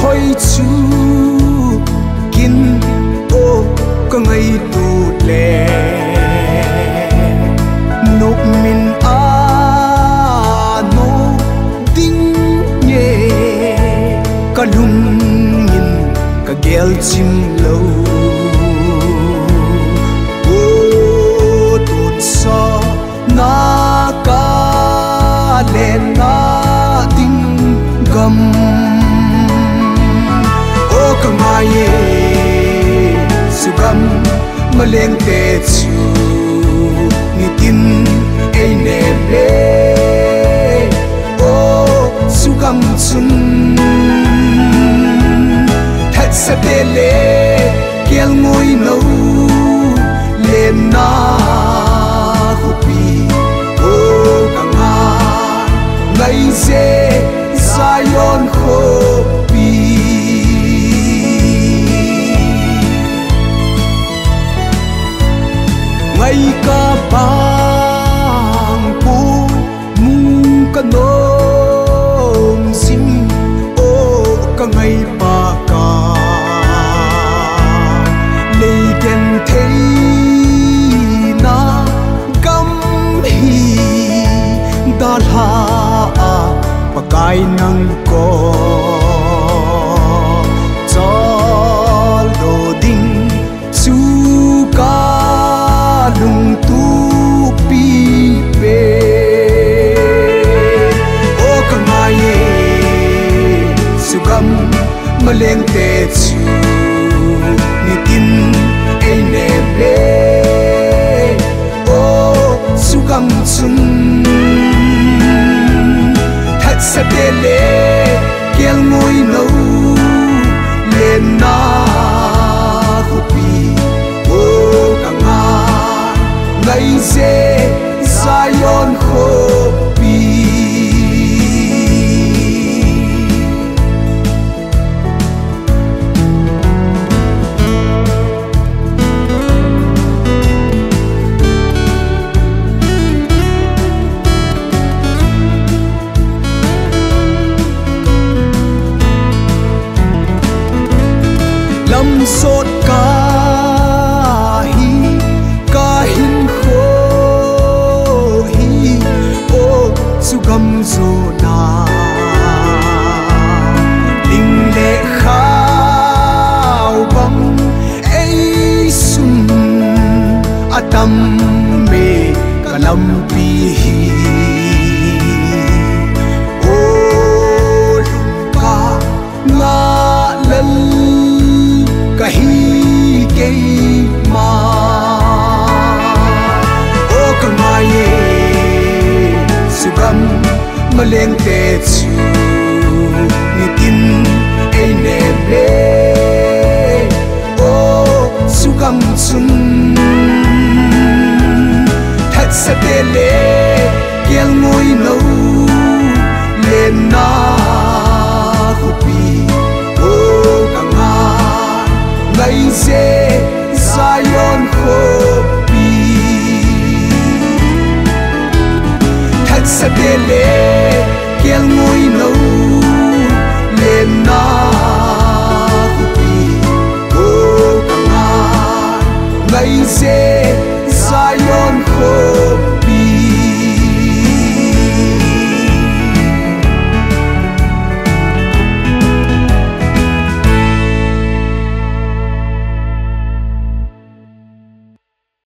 khoi chu kin o ka ngai tu le nok min a no ding ye ka lung in ka gel chim lo o tut sa na ka le na ding gam o ka ngai sugam maleng te chu ni tin ei ne be o sugam chun that sa te le kel ngoi no le na hupi o ka nga ngai se Zion hopi ngai ka bang pu mung ka nong sim o ka ngai pa ka nei ken thei na gam hi da la pakai nang ko chol do ding chu ka lung tu pi pe o ka ngai sugam maleng te chu ni tin ei ne be o sugam chun that sa te le kel ngoi no le na hupi o ka nga ngai se Zion hopi lam sot ka hi ka hin kho hi o sugam zo na ling le khao bam ei sun atam me kalam pi hi o lung ka na lal kahi ke ma o ka ngai sugam maleng te chu ni tin ei ne be o sugam chun that sa te le kel ngoi no le na hupi o ka nga ngai se Zion hopi that sa te le kel ngoi no le na